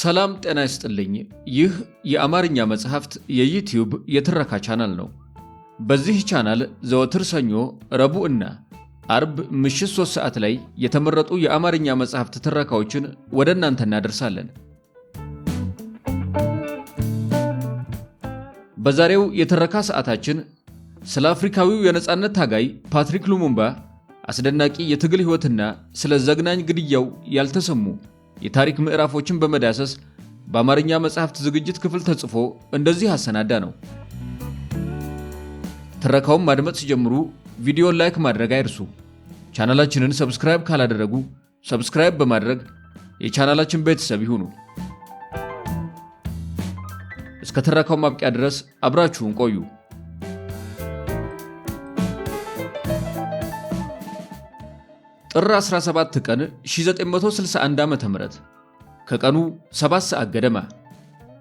ሰላም ጤና ይስጥልኝ። ይህ የአማርኛ መጽሐፍት የዩቲዩብ የትረካ ቻናል ነው። በዚህ ቻናል ዘወትር ሰኞ፣ ረቡዕ እና አርብ ምሽት 3 ሰዓት ላይ የተመረጡ የአማርኛ መጽሐፍት ትረካዎችን ወደ እናንተ እናደርሳለን። በዛሬው የትረካ ሰዓታችን ስለ አፍሪካዊው የነጻነት ታጋይ ፓትሪክ ሉሙምባ አስደናቂ የትግል ሕይወትና ስለ ዘግናኝ ግድያው ያልተሰሙ የታሪክ ምዕራፎችን በመዳሰስ በአማርኛ መጽሐፍት ዝግጅት ክፍል ተጽፎ እንደዚህ አሰናዳ ነው። ትረካውን ማድመጥ ሲጀምሩ ቪዲዮን ላይክ ማድረግ አይርሱ። ቻናላችንን ሰብስክራይብ ካላደረጉ ሰብስክራይብ በማድረግ የቻናላችን ቤተሰብ ይሁኑ። እስከ ትረካው ማብቂያ ድረስ አብራችሁን ቆዩ። ጥር 17 ቀን 1961 ዓ.ም ከቀኑ 7 ሰዓት ገደማ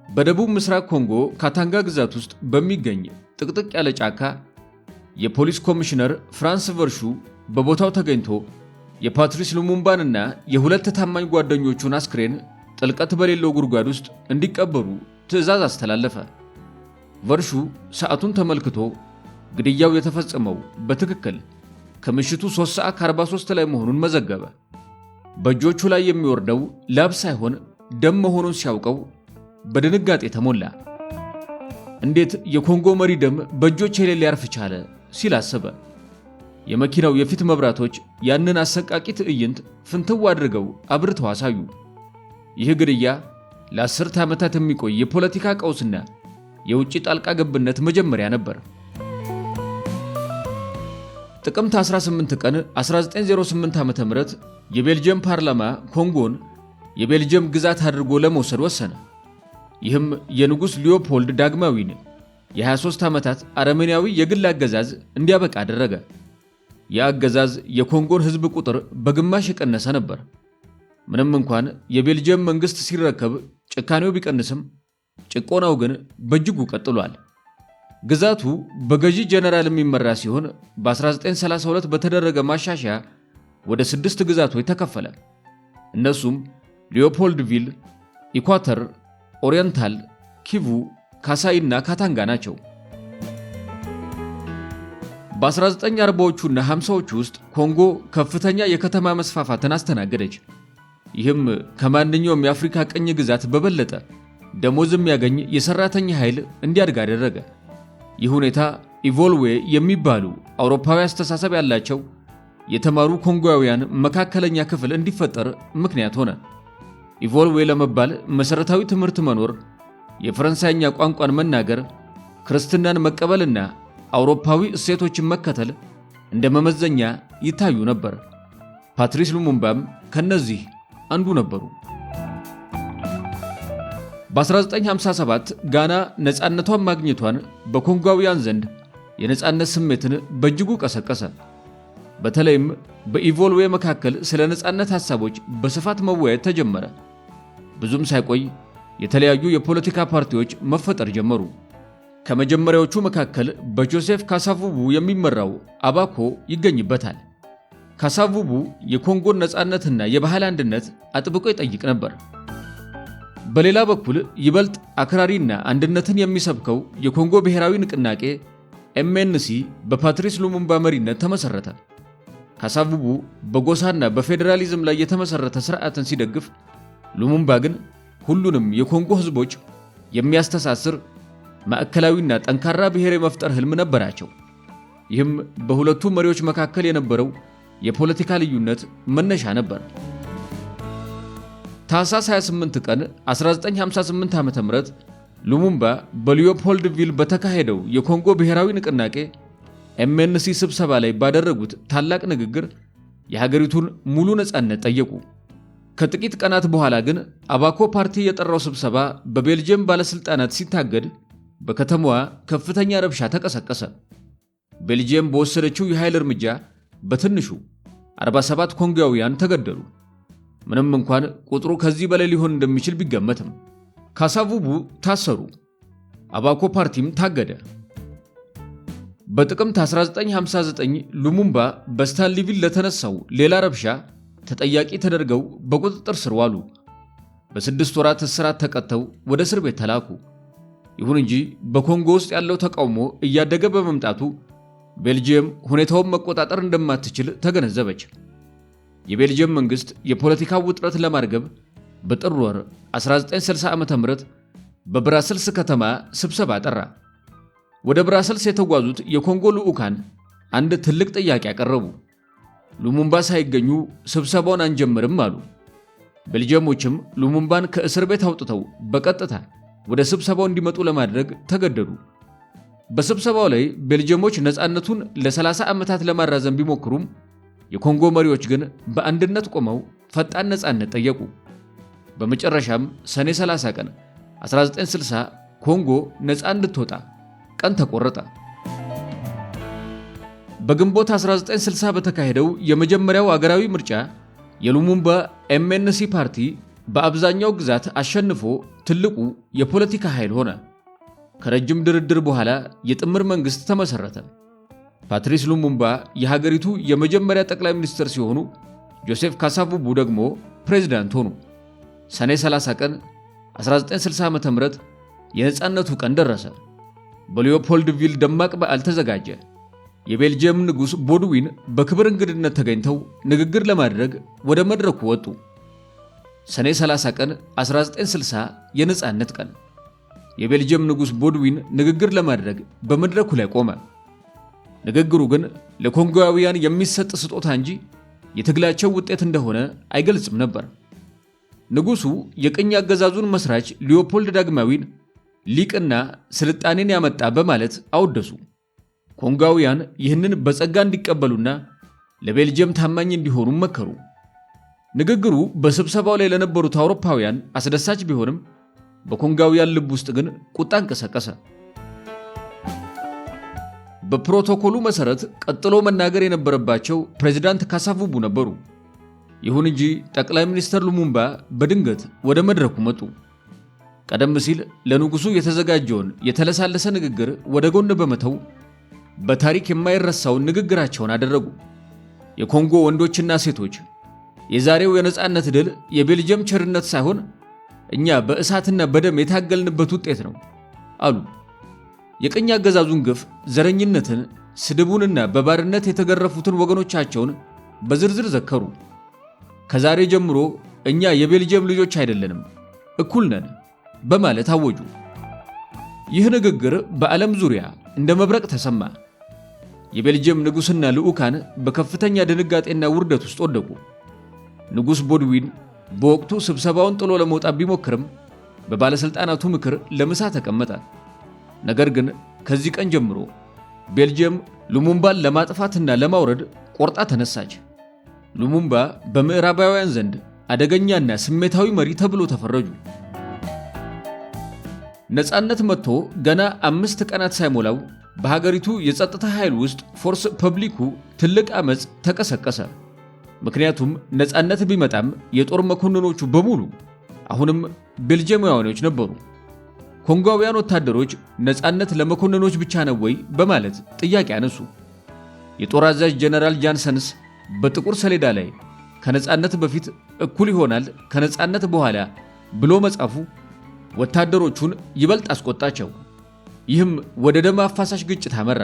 በደቡብ ምስራቅ ኮንጎ ካታንጋ ግዛት ውስጥ በሚገኝ ጥቅጥቅ ያለ ጫካ የፖሊስ ኮሚሽነር ፍራንስ ቨርሹ በቦታው ተገኝቶ የፓትሪስ ሉሙምባንና የሁለት ታማኝ ጓደኞቹን አስክሬን ጥልቀት በሌለው ጉድጓድ ውስጥ እንዲቀበሩ ትዕዛዝ አስተላለፈ። ቨርሹ ሰዓቱን ተመልክቶ ግድያው የተፈጸመው በትክክል ከምሽቱ 3:43 ላይ መሆኑን መዘገበ። በእጆቹ ላይ የሚወርደው ላብ ሳይሆን ደም መሆኑን ሲያውቀው በድንጋጤ ተሞላ። እንዴት የኮንጎ መሪ ደም በእጆቼ ላይ ሊያርፍ ቻለ ሲል አሰበ። የመኪናው የፊት መብራቶች ያንን አሰቃቂ ትዕይንት ፍንትው አድርገው አብርተው አሳዩ። ይህ ግድያ ለ10 ዓመታት የሚቆይ የፖለቲካ ቀውስና የውጭ ጣልቃ ገብነት መጀመሪያ ነበር። ጥቅምት 18 ቀን 1908 ዓ.ም የቤልጅየም ፓርላማ ኮንጎን የቤልጅየም ግዛት አድርጎ ለመውሰድ ወሰነ። ይህም የንጉሥ ሊዮፖልድ ዳግማዊን የ23 ዓመታት አረመኔያዊ የግል አገዛዝ እንዲያበቃ አደረገ። የአገዛዝ የኮንጎን ሕዝብ ቁጥር በግማሽ የቀነሰ ነበር። ምንም እንኳን የቤልጅየም መንግሥት ሲረከብ ጭካኔው ቢቀንስም ጭቆናው ግን በእጅጉ ቀጥሏል። ግዛቱ በገዢ ጀነራል የሚመራ ሲሆን በ1932 በተደረገ ማሻሻያ ወደ 6 ግዛቶች ተከፈለ። እነሱም ሊዮፖልድቪል፣ ኢኳተር፣ ኦሪየንታል፣ ኪቩ፣ ካሳይ እና ካታንጋ ናቸው። በ1940ዎቹና 50ዎቹ ውስጥ ኮንጎ ከፍተኛ የከተማ መስፋፋትን አስተናገደች። ይህም ከማንኛውም የአፍሪካ ቅኝ ግዛት በበለጠ ደሞዝ የሚያገኝ የሰራተኛ ኃይል እንዲያድግ አደረገ። ይህ ሁኔታ ኢቮልዌ የሚባሉ አውሮፓዊ አስተሳሰብ ያላቸው የተማሩ ኮንጎያውያን መካከለኛ ክፍል እንዲፈጠር ምክንያት ሆነ። ኢቮልዌ ለመባል መሰረታዊ ትምህርት መኖር፣ የፈረንሳይኛ ቋንቋን መናገር፣ ክርስትናን መቀበልና አውሮፓዊ እሴቶችን መከተል እንደ መመዘኛ ይታዩ ነበር። ፓትሪስ ሉሙምባም ከነዚህ አንዱ ነበሩ። በ1957 ጋና ነፃነቷን ማግኘቷን በኮንጓውያን ዘንድ የነፃነት ስሜትን በእጅጉ ቀሰቀሰ። በተለይም በኢቮልዌ መካከል ስለ ነፃነት ሐሳቦች በስፋት መወያየት ተጀመረ። ብዙም ሳይቆይ የተለያዩ የፖለቲካ ፓርቲዎች መፈጠር ጀመሩ። ከመጀመሪያዎቹ መካከል በጆሴፍ ካሳቩቡ የሚመራው አባኮ ይገኝበታል። ካሳቩቡ የኮንጎን ነፃነትና የባህል አንድነት አጥብቆ ይጠይቅ ነበር። በሌላ በኩል ይበልጥ አክራሪና አንድነትን የሚሰብከው የኮንጎ ብሔራዊ ንቅናቄ ኤምኤንሲ በፓትሪስ ሉሙምባ መሪነት ተመሰረተ። ካሳቩቡ በጎሳና በፌዴራሊዝም ላይ የተመሰረተ ስርዓትን ሲደግፍ፣ ሉሙምባ ግን ሁሉንም የኮንጎ ህዝቦች የሚያስተሳስር ማዕከላዊና ጠንካራ ብሔር የመፍጠር ህልም ነበራቸው። ይህም በሁለቱ መሪዎች መካከል የነበረው የፖለቲካ ልዩነት መነሻ ነበር። ታኅሳስ 28 ቀን 1958 ዓ.ም ሉሙምባ በሊዮፖልድቪል በተካሄደው የኮንጎ ብሔራዊ ንቅናቄ ኤምኤንሲ ስብሰባ ላይ ባደረጉት ታላቅ ንግግር የሀገሪቱን ሙሉ ነፃነት ጠየቁ። ከጥቂት ቀናት በኋላ ግን አባኮ ፓርቲ የጠራው ስብሰባ በቤልጅየም ባለስልጣናት ሲታገድ በከተማዋ ከፍተኛ ረብሻ ተቀሰቀሰ። ቤልጅየም በወሰደችው የኃይል እርምጃ በትንሹ 47 ኮንጎያውያን ተገደሉ። ምንም እንኳን ቁጥሩ ከዚህ በላይ ሊሆን እንደሚችል ቢገመትም ካሳቩቡ ታሰሩ። አባኮ ፓርቲም ታገደ። በጥቅምት 1959 ሉሙምባ በስታንሊቪል ለተነሳው ሌላ ረብሻ ተጠያቂ ተደርገው በቁጥጥር ስር ዋሉ። በ6 ወራት እስራት ተቀጥተው ወደ እስር ቤት ተላኩ። ይሁን እንጂ በኮንጎ ውስጥ ያለው ተቃውሞ እያደገ በመምጣቱ ቤልጂየም ሁኔታውን መቆጣጠር እንደማትችል ተገነዘበች። የቤልጂየም መንግስት የፖለቲካው ውጥረት ለማርገብ በጥር ወር 1960 ዓ.ም በብራስልስ ከተማ ስብሰባ ጠራ። ወደ ብራስልስ የተጓዙት የኮንጎ ልዑካን አንድ ትልቅ ጥያቄ አቀረቡ። ሉሙምባ ሳይገኙ ስብሰባውን አንጀምርም አሉ። ቤልጂየሞችም ሉሙምባን ከእስር ቤት አውጥተው በቀጥታ ወደ ስብሰባው እንዲመጡ ለማድረግ ተገደዱ። በስብሰባው ላይ ቤልጂየሞች ነፃነቱን ለ30 ዓመታት ለማራዘም ቢሞክሩም የኮንጎ መሪዎች ግን በአንድነት ቆመው ፈጣን ነፃነት ጠየቁ። በመጨረሻም ሰኔ 30 ቀን 1960 ኮንጎ ነፃ እንድትወጣ ቀን ተቆረጠ። በግንቦት 1960 በተካሄደው የመጀመሪያው አገራዊ ምርጫ የሉሙምባ ኤምኤንሲ ፓርቲ በአብዛኛው ግዛት አሸንፎ ትልቁ የፖለቲካ ኃይል ሆነ። ከረጅም ድርድር በኋላ የጥምር መንግስት ተመሰረተ። ፓትሪስ ሉሙምባ የሀገሪቱ የመጀመሪያ ጠቅላይ ሚኒስትር ሲሆኑ ጆሴፍ ካሳቡቡ ደግሞ ፕሬዝዳንት ሆኑ። ሰኔ 30 ቀን 1960 ዓ.ም የነፃነቱ ቀን ደረሰ። በሊዮፖልድቪል ደማቅ በዓል ተዘጋጀ። የቤልጂየም ንጉሥ ቦድዊን በክብር እንግድነት ተገኝተው ንግግር ለማድረግ ወደ መድረኩ ወጡ። ሰኔ 30 ቀን 1960 የነፃነት ቀን። የቤልጂየም ንጉሥ ቦድዊን ንግግር ለማድረግ በመድረኩ ላይ ቆመ። ንግግሩ ግን ለኮንጎያውያን የሚሰጥ ስጦታ እንጂ የትግላቸው ውጤት እንደሆነ አይገልጽም ነበር። ንጉሡ የቅኝ አገዛዙን መስራች ሊዮፖልድ ዳግማዊን ሊቅና ስልጣኔን ያመጣ በማለት አወደሱ። ኮንጓውያን ይህንን በጸጋ እንዲቀበሉና ለቤልጂየም ታማኝ እንዲሆኑ መከሩ። ንግግሩ በስብሰባው ላይ ለነበሩት አውሮፓውያን አስደሳች ቢሆንም በኮንጓውያን ልብ ውስጥ ግን ቁጣ እንቀሰቀሰ። በፕሮቶኮሉ መሰረት ቀጥሎ መናገር የነበረባቸው ፕሬዝዳንት ካሳፉቡ ነበሩ። ይሁን እንጂ ጠቅላይ ሚኒስትር ሉሙምባ በድንገት ወደ መድረኩ መጡ። ቀደም ሲል ለንጉሱ የተዘጋጀውን የተለሳለሰ ንግግር ወደ ጎን በመተው በታሪክ የማይረሳውን ንግግራቸውን አደረጉ። የኮንጎ ወንዶችና ሴቶች የዛሬው የነፃነት ድል የቤልጂየም ቸርነት ሳይሆን እኛ በእሳትና በደም የታገልንበት ውጤት ነው አሉ። የቅኝ አገዛዙን ግፍ፣ ዘረኝነትን፣ ስድቡንና በባርነት የተገረፉትን ወገኖቻቸውን በዝርዝር ዘከሩ። ከዛሬ ጀምሮ እኛ የቤልጂየም ልጆች አይደለንም፣ እኩል ነን በማለት አወጁ። ይህ ንግግር በዓለም ዙሪያ እንደ መብረቅ ተሰማ። የቤልጂየም ንጉሥና ልዑካን በከፍተኛ ድንጋጤና ውርደት ውስጥ ወደቁ። ንጉሥ ቦድዊን በወቅቱ ስብሰባውን ጥሎ ለመውጣት ቢሞክርም በባለሥልጣናቱ ምክር ለምሳ ተቀመጠ። ነገር ግን ከዚህ ቀን ጀምሮ ቤልጂየም ሉሙምባን ለማጥፋትና ለማውረድ ቆርጣ ተነሳች። ሉሙምባ በምዕራባውያን ዘንድ አደገኛና ስሜታዊ መሪ ተብሎ ተፈረጁ። ነፃነት መጥቶ ገና 5 ቀናት ሳይሞላው በሀገሪቱ የጸጥታ ኃይል ውስጥ ፎርስ ፐብሊኩ ትልቅ አመጽ ተቀሰቀሰ። ምክንያቱም ነፃነት ቢመጣም የጦር መኮንኖቹ በሙሉ አሁንም ቤልጂየማውያኖች ነበሩ። ኮንጓውያን ወታደሮች ነፃነት ለመኮንኖች ብቻ ነው ወይ በማለት ጥያቄ አነሱ። የጦር አዛዥ ጀነራል ጃንሰንስ በጥቁር ሰሌዳ ላይ ከነፃነት በፊት እኩል ይሆናል ከነፃነት በኋላ ብሎ መጻፉ ወታደሮቹን ይበልጥ አስቆጣቸው። ይህም ወደ ደም አፋሳሽ ግጭት አመራ።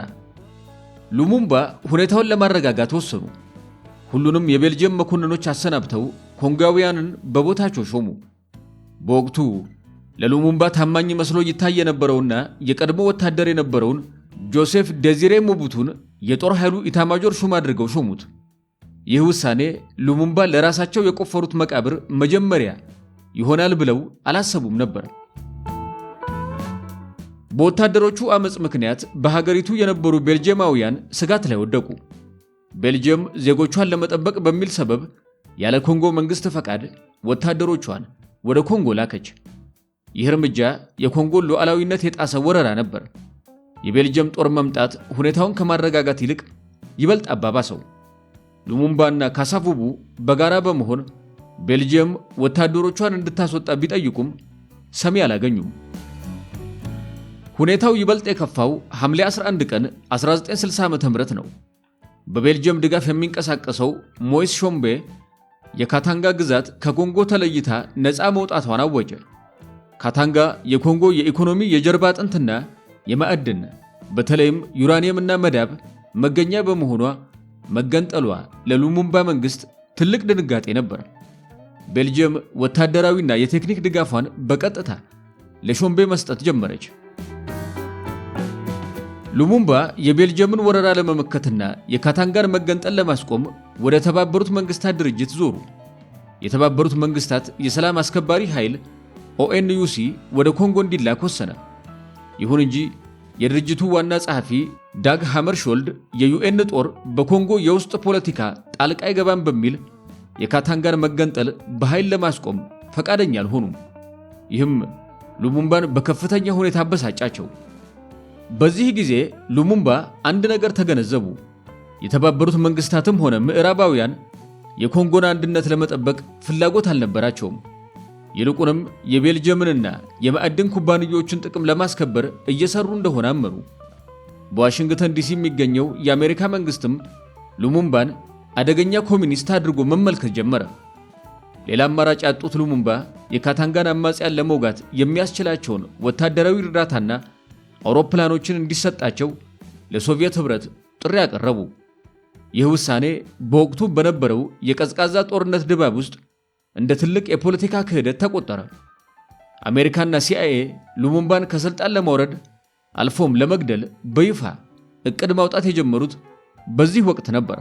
ሉሙምባ ሁኔታውን ለማረጋጋት ወሰኑ። ሁሉንም የቤልጂየም መኮንኖች አሰናብተው ኮንጓውያንን በቦታቸው ሾሙ። በወቅቱ ለሉሙምባ ታማኝ መስሎ ይታይ የነበረውና የቀድሞ ወታደር የነበረውን ጆሴፍ ዴዚሬ ሞቡቱን የጦር ኃይሉ ኢታማጆር ሹም አድርገው ሾሙት። ይህ ውሳኔ ሉሙምባ ለራሳቸው የቆፈሩት መቃብር መጀመሪያ ይሆናል ብለው አላሰቡም ነበር። በወታደሮቹ አመጽ ምክንያት በሀገሪቱ የነበሩ ቤልጂየማውያን ስጋት ላይ ወደቁ። ቤልጂየም ዜጎቿን ለመጠበቅ በሚል ሰበብ ያለ ኮንጎ መንግስት ፈቃድ ወታደሮቿን ወደ ኮንጎ ላከች። ይህ እርምጃ የኮንጎ ሉዓላዊነት የጣሰ ወረራ ነበር። የቤልጂየም ጦር መምጣት ሁኔታውን ከማረጋጋት ይልቅ ይበልጥ አባባሰው። ሉሙምባና ካሳፉቡ በጋራ በመሆን ቤልጂየም ወታደሮቿን እንድታስወጣ ቢጠይቁም ሰሚ አላገኙም። ሁኔታው ይበልጥ የከፋው ሐምሌ 11 ቀን 1960 ዓ.ም ነው። በቤልጂየም ድጋፍ የሚንቀሳቀሰው ሞይስ ሾምቤ የካታንጋ ግዛት ከኮንጎ ተለይታ ነፃ መውጣቷን አወጀ። ካታንጋ የኮንጎ የኢኮኖሚ የጀርባ አጥንትና የማዕድን በተለይም ዩራኒየምና መዳብ መገኛ በመሆኗ መገንጠሏ ለሉሙምባ መንግስት ትልቅ ድንጋጤ ነበር። ቤልጅየም ወታደራዊና የቴክኒክ ድጋፏን በቀጥታ ለሾምቤ መስጠት ጀመረች። ሉሙምባ የቤልጅየምን ወረራ ለመመከትና የካታንጋን መገንጠል ለማስቆም ወደ ተባበሩት መንግስታት ድርጅት ዞሩ። የተባበሩት መንግስታት የሰላም አስከባሪ ኃይል ኦኤንዩሲ ወደ ኮንጎ እንዲላክ ወሰነ። ይሁን እንጂ የድርጅቱ ዋና ጸሐፊ ዳግ ሃመርሾልድ የዩኤን ጦር በኮንጎ የውስጥ ፖለቲካ ጣልቃ አይገባም በሚል የካታንጋን መገንጠል በኃይል ለማስቆም ፈቃደኛ አልሆኑም። ይህም ሉሙምባን በከፍተኛ ሁኔታ አበሳጫቸው። በዚህ ጊዜ ሉሙምባ አንድ ነገር ተገነዘቡ። የተባበሩት መንግስታትም ሆነ ምዕራባውያን የኮንጎን አንድነት ለመጠበቅ ፍላጎት አልነበራቸውም። ይልቁንም የቤልጅየምንና የማዕድን ኩባንያዎችን ጥቅም ለማስከበር እየሰሩ እንደሆነ አመኑ። በዋሽንግተን ዲሲ የሚገኘው የአሜሪካ መንግስትም ሉሙምባን አደገኛ ኮሚኒስት አድርጎ መመልከት ጀመረ። ሌላ አማራጭ ያጡት ሉሙምባ የካታንጋን አማጽያን ለመውጋት የሚያስችላቸውን ወታደራዊ እርዳታና አውሮፕላኖችን እንዲሰጣቸው ለሶቪየት ህብረት ጥሪ ያቀረቡ። ይህ ውሳኔ በወቅቱ በነበረው የቀዝቃዛ ጦርነት ድባብ ውስጥ እንደ ትልቅ የፖለቲካ ክህደት ተቆጠረ። አሜሪካና ሲአይኤ ሉሙምባን ከስልጣን ለማውረድ አልፎም ለመግደል በይፋ እቅድ ማውጣት የጀመሩት በዚህ ወቅት ነበር።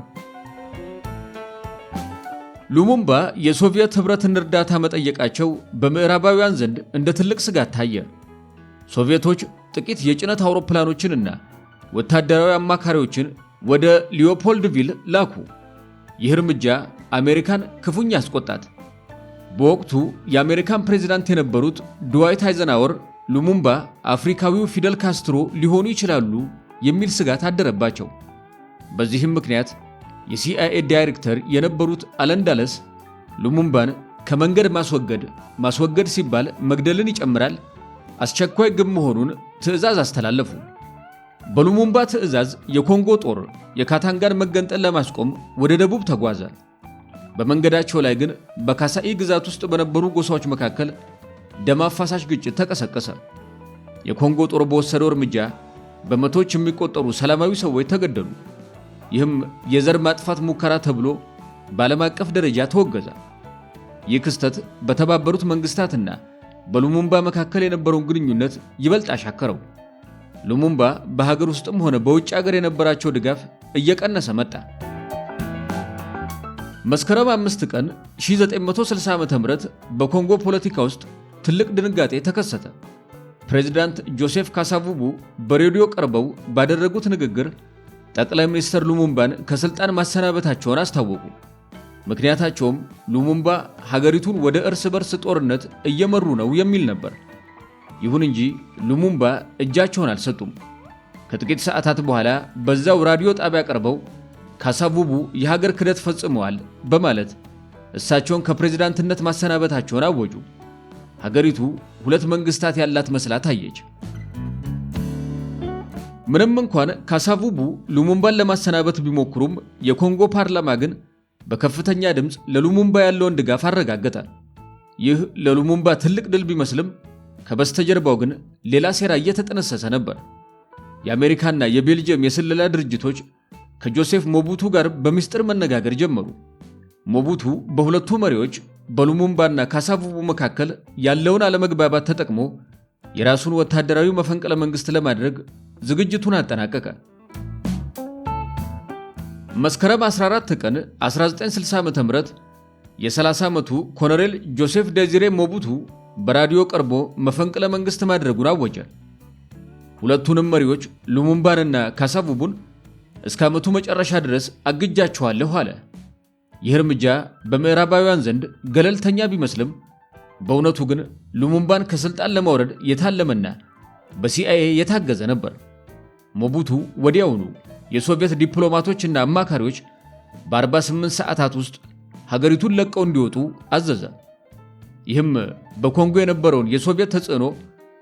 ሉሙምባ የሶቪየት ህብረትን እርዳታ መጠየቃቸው በምዕራባውያን ዘንድ እንደ ትልቅ ስጋት ታየ። ሶቪየቶች ጥቂት የጭነት አውሮፕላኖችንና ወታደራዊ አማካሪዎችን ወደ ሊዮፖልድቪል ላኩ። ይህ እርምጃ አሜሪካን ክፉኛ አስቆጣት። በወቅቱ የአሜሪካን ፕሬዝዳንት የነበሩት ድዋይት አይዘንሃወር ሉሙምባ አፍሪካዊው ፊደል ካስትሮ ሊሆኑ ይችላሉ የሚል ስጋት አደረባቸው። በዚህም ምክንያት የሲአይኤ ዳይሬክተር የነበሩት አለን ዳለስ ሉሙምባን ከመንገድ ማስወገድ ሲባል መግደልን ይጨምራል፣ አስቸኳይ ግብ መሆኑን ትዕዛዝ አስተላለፉ። በሉሙምባ ትዕዛዝ የኮንጎ ጦር የካታንጋን መገንጠል ለማስቆም ወደ ደቡብ ተጓዘ። በመንገዳቸው ላይ ግን በካሳኢ ግዛት ውስጥ በነበሩ ጎሳዎች መካከል ደም አፋሳሽ ግጭት ተቀሰቀሰ። የኮንጎ ጦር በወሰደው እርምጃ በመቶዎች የሚቆጠሩ ሰላማዊ ሰዎች ተገደሉ። ይህም የዘር ማጥፋት ሙከራ ተብሎ በዓለም አቀፍ ደረጃ ተወገዘ። ይህ ክስተት በተባበሩት መንግስታትና በሉሙምባ መካከል የነበረውን ግንኙነት ይበልጥ አሻከረው። ሉሙምባ በሀገር ውስጥም ሆነ በውጭ ሀገር የነበራቸው ድጋፍ እየቀነሰ መጣ። መስከረም 5 ቀን 1960 ዓ.ም በኮንጎ ፖለቲካ ውስጥ ትልቅ ድንጋጤ ተከሰተ። ፕሬዝዳንት ጆሴፍ ካሳቡቡ በሬዲዮ ቀርበው ባደረጉት ንግግር ጠቅላይ ሚኒስትር ሉሙምባን ከስልጣን ማሰናበታቸውን አስታወቁ። ምክንያታቸውም ሉሙምባ ሀገሪቱን ወደ እርስ በርስ ጦርነት እየመሩ ነው የሚል ነበር። ይሁን እንጂ ሉሙምባ እጃቸውን አልሰጡም። ከጥቂት ሰዓታት በኋላ በዛው ራዲዮ ጣቢያ ቀርበው ካሳቡቡ የሀገር ክህደት ፈጽመዋል በማለት እሳቸውን ከፕሬዝዳንትነት ማሰናበታቸውን አወጁ። ሀገሪቱ ሁለት መንግስታት ያላት መስላ ታየች። ምንም እንኳን ካሳቡቡ ሉሙምባን ለማሰናበት ቢሞክሩም የኮንጎ ፓርላማ ግን በከፍተኛ ድምፅ ለሉሙምባ ያለውን ድጋፍ አረጋገጠ። ይህ ለሉሙምባ ትልቅ ድል ቢመስልም ከበስተጀርባው ግን ሌላ ሴራ እየተጠነሰሰ ነበር። የአሜሪካና የቤልጅየም የስለላ ድርጅቶች ከጆሴፍ ሞቡቱ ጋር በሚስጥር መነጋገር ጀመሩ። ሞቡቱ በሁለቱ መሪዎች በሉሙምባና ካሳቡቡ መካከል ያለውን አለመግባባት ተጠቅሞ የራሱን ወታደራዊ መፈንቅለ መንግስት ለማድረግ ዝግጅቱን አጠናቀቀ። መስከረም 14 ቀን 1960 ዓ.ም የ30 ዓመቱ ኮሎኔል ጆሴፍ ዴዚሬ ሞቡቱ በራዲዮ ቀርቦ መፈንቅለ መንግስት ማድረጉን አወጀ። ሁለቱንም መሪዎች ሉሙምባንና ካሳቡቡን እስከ ዓመቱ መጨረሻ ድረስ አግጃቸዋለሁ አለ። ይህ እርምጃ በምዕራባውያን ዘንድ ገለልተኛ ቢመስልም በእውነቱ ግን ሉሙምባን ከስልጣን ለማውረድ የታለመና በሲአይኤ የታገዘ ነበር። ሞቡቱ ወዲያውኑ የሶቪየት ዲፕሎማቶችና አማካሪዎች በ48 ሰዓታት ውስጥ ሀገሪቱን ለቀው እንዲወጡ አዘዘ። ይህም በኮንጎ የነበረውን የሶቪየት ተጽዕኖ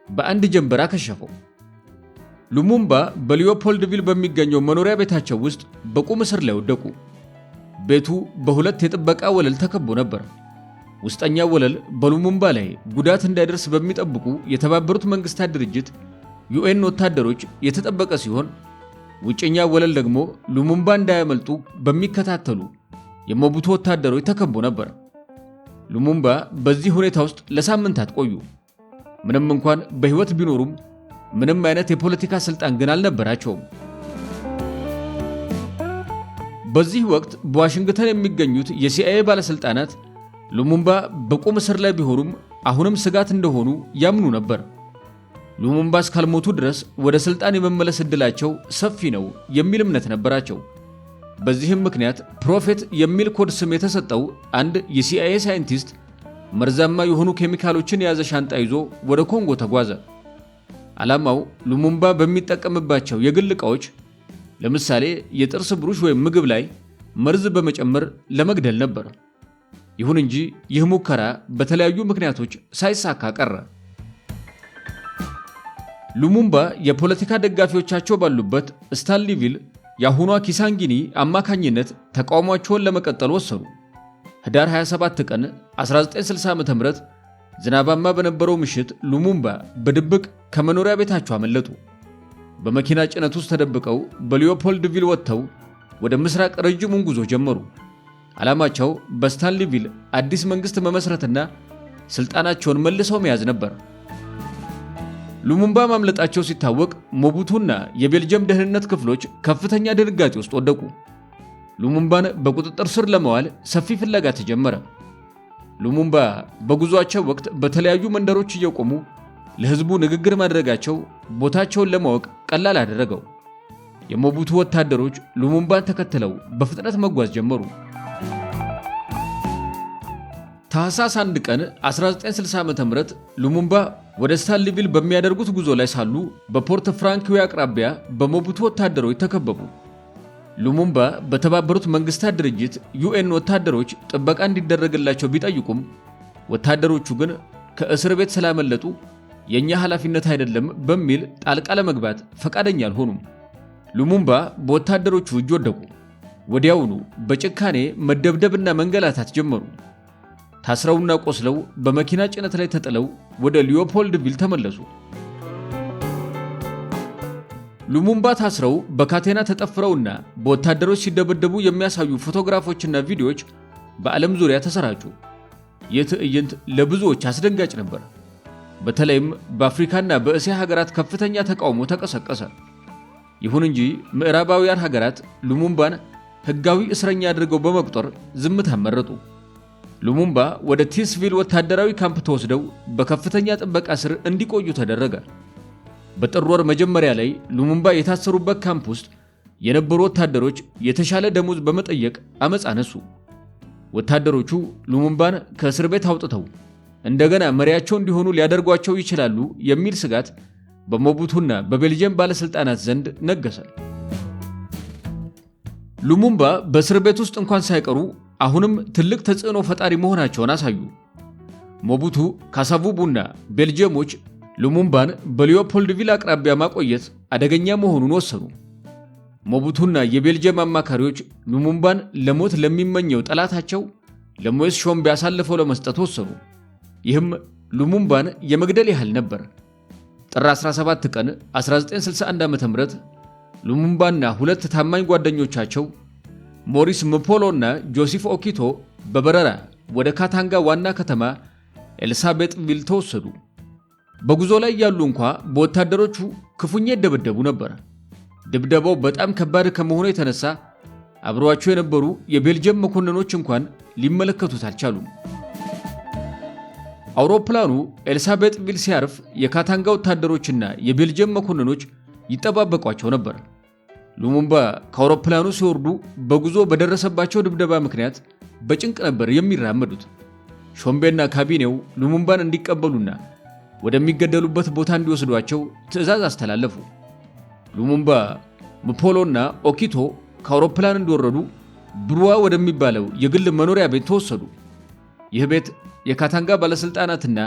በአንድ ጀንበር አከሸፈው። ሉሙምባ በሊዮፖልድቪል በሚገኘው መኖሪያ ቤታቸው ውስጥ በቁም እስር ላይ ወደቁ። ቤቱ በሁለት የጥበቃ ወለል ተከቦ ነበር። ውስጠኛው ወለል በሉሙምባ ላይ ጉዳት እንዳይደርስ በሚጠብቁ የተባበሩት መንግስታት ድርጅት ዩኤን ወታደሮች የተጠበቀ ሲሆን ውጭኛው ወለል ደግሞ ሉሙምባ እንዳያመልጡ በሚከታተሉ የሞቡቱ ወታደሮች ተከቦ ነበር። ሉሙምባ በዚህ ሁኔታ ውስጥ ለሳምንታት ቆዩ። ምንም እንኳን በህይወት ቢኖሩም ምንም አይነት የፖለቲካ ስልጣን ግን አልነበራቸውም። በዚህ ወቅት በዋሽንግተን የሚገኙት የሲአይኤ ባለስልጣናት ሉሙምባ በቁም እስር ላይ ቢሆኑም አሁንም ስጋት እንደሆኑ ያምኑ ነበር። ሉሙምባ እስካልሞቱ ድረስ ወደ ስልጣን የመመለስ ዕድላቸው ሰፊ ነው የሚል እምነት ነበራቸው። በዚህም ምክንያት ፕሮፌት የሚል ኮድ ስም የተሰጠው አንድ የሲአይኤ ሳይንቲስት መርዛማ የሆኑ ኬሚካሎችን የያዘ ሻንጣ ይዞ ወደ ኮንጎ ተጓዘ። ዓላማው ሉሙምባ በሚጠቀምባቸው የግል ዕቃዎች ለምሳሌ የጥርስ ብሩሽ ወይም ምግብ ላይ መርዝ በመጨመር ለመግደል ነበር። ይሁን እንጂ ይህ ሙከራ በተለያዩ ምክንያቶች ሳይሳካ ቀረ። ሉሙምባ የፖለቲካ ደጋፊዎቻቸው ባሉበት ስታንሊቪል የአሁኗ ኪሳንጊኒ አማካኝነት ተቃውሟቸውን ለመቀጠል ወሰኑ። ህዳር 27 ቀን 1960 ዓ.ም ዝናባማ በነበረው ምሽት ሉሙምባ በድብቅ ከመኖሪያ ቤታቸው አመለጡ። በመኪና ጭነት ውስጥ ተደብቀው በሊዮፖልድቪል ወጥተው ወደ ምስራቅ ረጅሙን ጉዞ ጀመሩ። ዓላማቸው በስታንሊቪል አዲስ መንግስት መመስረትና ስልጣናቸውን መልሰው መያዝ ነበር። ሉሙምባ ማምለጣቸው ሲታወቅ ሞቡቱና የቤልጅየም ደህንነት ክፍሎች ከፍተኛ ድንጋጤ ውስጥ ወደቁ። ሉሙምባን በቁጥጥር ስር ለማዋል ሰፊ ፍለጋ ተጀመረ። ሉሙምባ በጉዟቸው ወቅት በተለያዩ መንደሮች እየቆሙ ለህዝቡ ንግግር ማድረጋቸው ቦታቸውን ለማወቅ ቀላል አደረገው። የሞቡቱ ወታደሮች ሉሙምባን ተከትለው በፍጥነት መጓዝ ጀመሩ። ታህሳስ 1 ቀን 1960 ዓ.ም ሉሙምባ ወደ ስታንሊቪል በሚያደርጉት ጉዞ ላይ ሳሉ በፖርት ፍራንክዊ አቅራቢያ በሞቡቱ ወታደሮች ተከበቡ። ሉሙምባ በተባበሩት መንግስታት ድርጅት ዩኤን ወታደሮች ጥበቃ እንዲደረግላቸው ቢጠይቁም ወታደሮቹ ግን ከእስር ቤት ስላመለጡ የኛ ኃላፊነት አይደለም በሚል ጣልቃ ለመግባት ፈቃደኛ አልሆኑም። ሉሙምባ በወታደሮቹ እጅ ወደቁ። ወዲያውኑ በጭካኔ መደብደብና መንገላታት ጀመሩ። ታስረውና ቆስለው በመኪና ጭነት ላይ ተጥለው ወደ ሊዮፖልድቪል ተመለሱ። ሉሙምባ ታስረው በካቴና ተጠፍረውና በወታደሮች ሲደበደቡ የሚያሳዩ ፎቶግራፎችና ቪዲዮዎች በዓለም ዙሪያ ተሰራጩ። ይህ ትዕይንት ለብዙዎች አስደንጋጭ ነበር። በተለይም በአፍሪካና በእስያ ሀገራት ከፍተኛ ተቃውሞ ተቀሰቀሰ። ይሁን እንጂ ምዕራባውያን ሀገራት ሉሙምባን ሕጋዊ እስረኛ አድርገው በመቁጠር ዝምታ መረጡ። ሉሙምባ ወደ ቲስቪል ወታደራዊ ካምፕ ተወስደው በከፍተኛ ጥበቃ ስር እንዲቆዩ ተደረገ። በጥር ወር መጀመሪያ ላይ ሉሙምባ የታሰሩበት ካምፕ ውስጥ የነበሩ ወታደሮች የተሻለ ደሞዝ በመጠየቅ አመጽ አነሱ። ወታደሮቹ ሉሙምባን ከእስር ቤት አውጥተው እንደገና መሪያቸው እንዲሆኑ ሊያደርጓቸው ይችላሉ የሚል ስጋት በሞቡቱና በቤልጅየም ባለስልጣናት ዘንድ ነገሰ። ሉሙምባ በእስር ቤት ውስጥ እንኳን ሳይቀሩ አሁንም ትልቅ ተጽዕኖ ፈጣሪ መሆናቸውን አሳዩ። ሞቡቱ ካሳቡቡና ቤልጅየሞች ሉሙምባን በሊዮፖልድቪል አቅራቢያ ማቆየት አደገኛ መሆኑን ወሰኑ። ሞቡቱና የቤልጅየም አማካሪዎች ሉሙምባን ለሞት ለሚመኘው ጠላታቸው ለሞይስ ሾምቤ አሳልፈው ለመስጠት ወሰኑ። ይህም ሉሙምባን የመግደል ያህል ነበር። ጥር 17 ቀን 1961 ዓ.ም ሉሙምባና ሁለት ታማኝ ጓደኞቻቸው ሞሪስ ምፖሎና ጆሴፍ ኦኪቶ በበረራ ወደ ካታንጋ ዋና ከተማ ኤልሳቤጥቪል ተወሰዱ። በጉዞ ላይ ያሉ እንኳ በወታደሮቹ ክፉኛ ይደበደቡ ነበር። ድብደባው በጣም ከባድ ከመሆኑ የተነሳ አብረዋቸው የነበሩ የቤልጅየም መኮንኖች እንኳን ሊመለከቱት አልቻሉም። አውሮፕላኑ ኤልሳቤጥቪል ሲያርፍ የካታንጋ ወታደሮችና የቤልጅየም መኮንኖች ይጠባበቋቸው ነበር። ሉሙምባ ከአውሮፕላኑ ሲወርዱ በጉዞ በደረሰባቸው ድብደባ ምክንያት በጭንቅ ነበር የሚራመዱት። ሾምቤና ካቢኔው ሉሙምባን እንዲቀበሉና ወደሚገደሉበት ቦታ እንዲወስዷቸው ትዕዛዝ አስተላለፉ። ሉሙምባ፣ ምፖሎና ኦኪቶ ከአውሮፕላን እንደወረዱ ብሩዋ ወደሚባለው የግል መኖሪያ ቤት ተወሰዱ። ይህ ቤት የካታንጋ ባለስልጣናትና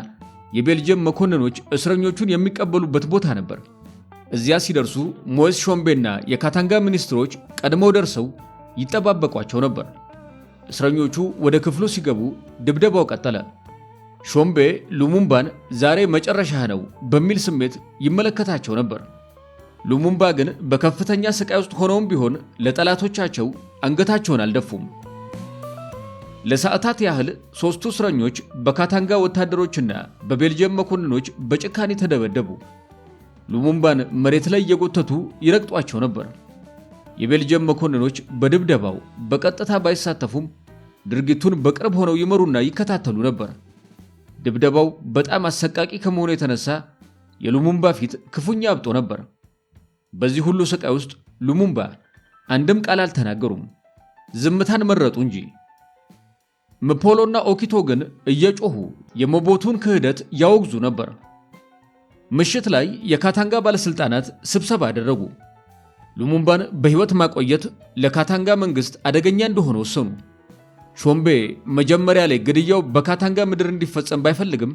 የቤልጅየም መኮንኖች እስረኞቹን የሚቀበሉበት ቦታ ነበር። እዚያ ሲደርሱ ሞይስ ሾምቤና የካታንጋ ሚኒስትሮች ቀድመው ደርሰው ይጠባበቋቸው ነበር። እስረኞቹ ወደ ክፍሉ ሲገቡ ድብደባው ቀጠለ። ሾምቤ ሉሙምባን ዛሬ መጨረሻህ ነው በሚል ስሜት ይመለከታቸው ነበር። ሉሙምባ ግን በከፍተኛ ስቃይ ውስጥ ሆነውም ቢሆን ለጠላቶቻቸው አንገታቸውን አልደፉም። ለሰዓታት ያህል ሦስቱ እስረኞች በካታንጋ ወታደሮችና በቤልጅየም መኮንኖች በጭካኔ ተደበደቡ። ሉሙምባን መሬት ላይ እየጎተቱ ይረግጧቸው ነበር። የቤልጅየም መኮንኖች በድብደባው በቀጥታ ባይሳተፉም ድርጊቱን በቅርብ ሆነው ይመሩና ይከታተሉ ነበር። ድብደባው በጣም አሰቃቂ ከመሆኑ የተነሳ የሉሙምባ ፊት ክፉኛ አብጦ ነበር። በዚህ ሁሉ ስቃይ ውስጥ ሉሙምባ አንድም ቃል አልተናገሩም፣ ዝምታን መረጡ እንጂ። ምፖሎና ኦኪቶ ግን እየጮሁ የሞቦቱን ክህደት ያወግዙ ነበር። ምሽት ላይ የካታንጋ ባለስልጣናት ስብሰባ አደረጉ። ሉሙምባን በሕይወት ማቆየት ለካታንጋ መንግስት አደገኛ እንደሆነ ወሰኑ። ሾምቤ መጀመሪያ ላይ ግድያው በካታንጋ ምድር እንዲፈጸም ባይፈልግም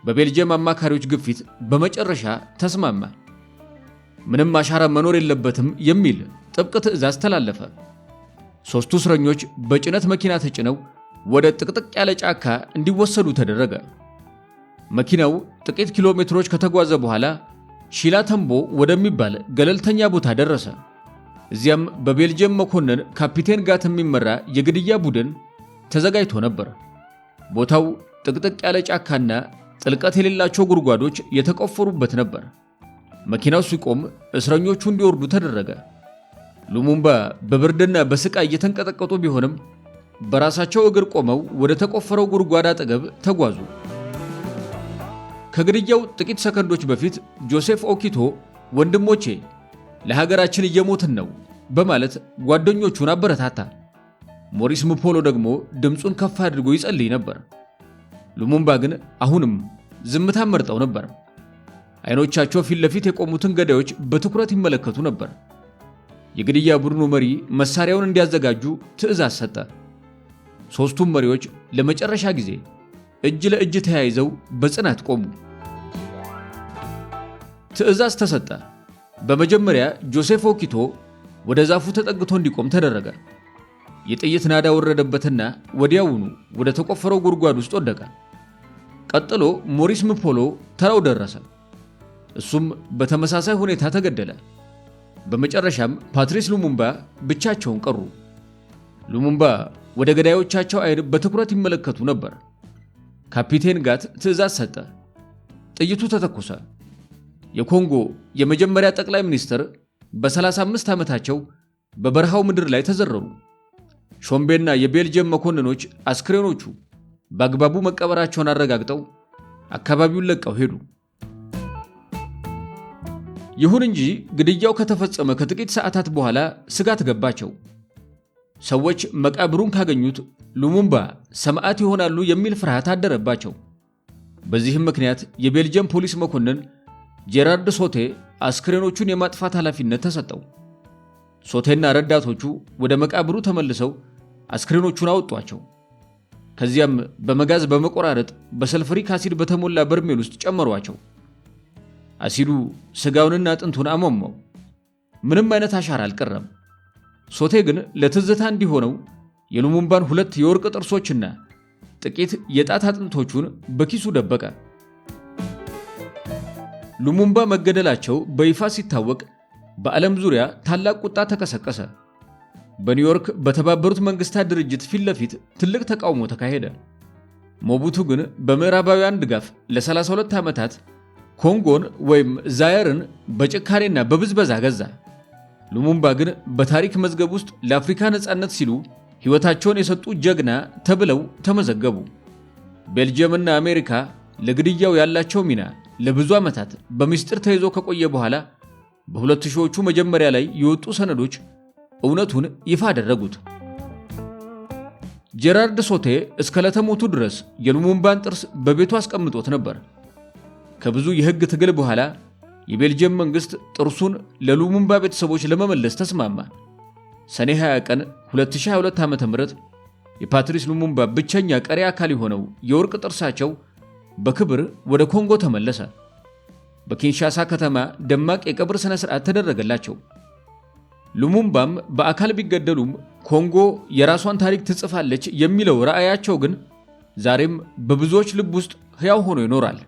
በቤልጅየም አማካሪዎች ግፊት በመጨረሻ ተስማማ። ምንም አሻራ መኖር የለበትም የሚል ጥብቅ ትዕዛዝ ተላለፈ። ሦስቱ እስረኞች በጭነት መኪና ተጭነው ወደ ጥቅጥቅ ያለ ጫካ እንዲወሰዱ ተደረገ። መኪናው ጥቂት ኪሎ ሜትሮች ከተጓዘ በኋላ ሺላተምቦ ወደሚባል ገለልተኛ ቦታ ደረሰ። እዚያም በቤልጅየም መኮንን ካፒቴን ጋት የሚመራ የግድያ ቡድን ተዘጋጅቶ ነበር። ቦታው ጥቅጥቅ ያለ ጫካና ጥልቀት የሌላቸው ጉድጓዶች የተቆፈሩበት ነበር። መኪናው ሲቆም እስረኞቹ እንዲወርዱ ተደረገ። ሉሙምባ በብርድና በስቃይ እየተንቀጠቀጡ ቢሆንም በራሳቸው እግር ቆመው ወደ ተቆፈረው ጉድጓድ አጠገብ ተጓዙ። ከግድያው ጥቂት ሰከንዶች በፊት ጆሴፍ ኦኪቶ ወንድሞቼ ለሀገራችን እየሞትን ነው በማለት ጓደኞቹን አበረታታ። ሞሪስ ምፖሎ ደግሞ ድምፁን ከፍ አድርጎ ይጸልይ ነበር። ሉሙምባ ግን አሁንም ዝምታን መርጠው ነበር። አይኖቻቸው ፊት ለፊት የቆሙትን ገዳዮች በትኩረት ይመለከቱ ነበር። የግድያ ቡድኑ መሪ መሳሪያውን እንዲያዘጋጁ ትዕዛዝ ሰጠ። ሦስቱም መሪዎች ለመጨረሻ ጊዜ እጅ ለእጅ ተያይዘው በጽናት ቆሙ። ትዕዛዝ ተሰጠ። በመጀመሪያ ጆሴፍ ኦኪቶ ወደ ዛፉ ተጠግቶ እንዲቆም ተደረገ። የጥይት ናዳ ወረደበትና ወዲያውኑ ወደ ተቆፈረው ጉድጓድ ውስጥ ወደቀ። ቀጥሎ ሞሪስ ምፖሎ ተራው ደረሰ። እሱም በተመሳሳይ ሁኔታ ተገደለ። በመጨረሻም ፓትሪስ ሉሙምባ ብቻቸውን ቀሩ። ሉሙምባ ወደ ገዳዮቻቸው አይን በትኩረት ይመለከቱ ነበር። ካፒቴን ጋት ትዕዛዝ ሰጠ። ጥይቱ ተተኮሰ። የኮንጎ የመጀመሪያ ጠቅላይ ሚኒስትር በ35 ዓመታቸው በበረሃው ምድር ላይ ተዘረሩ። ሾምቤና የቤልጅየም መኮንኖች አስክሬኖቹ በአግባቡ መቀበራቸውን አረጋግጠው አካባቢውን ለቀው ሄዱ። ይሁን እንጂ ግድያው ከተፈጸመ ከጥቂት ሰዓታት በኋላ ስጋት ገባቸው። ሰዎች መቃብሩን ካገኙት ሉሙምባ ሰማዕት ይሆናሉ የሚል ፍርሃት አደረባቸው። በዚህም ምክንያት የቤልጅየም ፖሊስ መኮንን ጄራርድ ሶቴ አስክሬኖቹን የማጥፋት ኃላፊነት ተሰጠው። ሶቴና ረዳቶቹ ወደ መቃብሩ ተመልሰው አስክሬኖቹን አወጧቸው። ከዚያም በመጋዝ በመቆራረጥ በሰልፈሪክ አሲድ በተሞላ በርሜል ውስጥ ጨመሯቸው። አሲዱ ስጋውንና አጥንቱን አሟሟው። ምንም አይነት አሻራ አልቀረም። ሶቴ ግን ለትዝታ እንዲሆነው የሉሙምባን 2 የወርቅ ጥርሶችና ጥቂት የጣት አጥንቶቹን በኪሱ ደበቀ። ሉሙምባ መገደላቸው በይፋ ሲታወቅ በዓለም ዙሪያ ታላቅ ቁጣ ተቀሰቀሰ። በኒውዮርክ በተባበሩት መንግስታት ድርጅት ፊት ለፊት ትልቅ ተቃውሞ ተካሄደ። ሞቡቱ ግን በምዕራባውያን ድጋፍ ለ32 ዓመታት ኮንጎን ወይም ዛየርን በጭካኔና በብዝበዛ ገዛ። ሉሙምባ ግን በታሪክ መዝገብ ውስጥ ለአፍሪካ ነጻነት ሲሉ ሕይወታቸውን የሰጡ ጀግና ተብለው ተመዘገቡ። ቤልጅየምና አሜሪካ ለግድያው ያላቸው ሚና ለብዙ ዓመታት በምስጢር ተይዞ ከቆየ በኋላ በ2000ዎቹ መጀመሪያ ላይ የወጡ ሰነዶች እውነቱን ይፋ አደረጉት። ጄራርድ ሶቴ እስከ ለተሞቱ ድረስ የሉሙምባን ጥርስ በቤቱ አስቀምጦት ነበር። ከብዙ የሕግ ትግል በኋላ የቤልጅየም መንግስት ጥርሱን ለሉሙምባ ቤተሰቦች ለመመለስ ተስማማ። ሰኔ 20 ቀን 2022 ዓ.ም የፓትሪስ ሉሙምባ ብቸኛ ቀሪ አካል የሆነው የወርቅ ጥርሳቸው በክብር ወደ ኮንጎ ተመለሰ። በኪንሻሳ ከተማ ደማቅ የቀብር ስነ ስርዓት ተደረገላቸው። ሉሙምባም በአካል ቢገደሉም ኮንጎ የራሷን ታሪክ ትጽፋለች የሚለው ራዕያቸው ግን ዛሬም በብዙዎች ልብ ውስጥ ሕያው ሆኖ ይኖራል።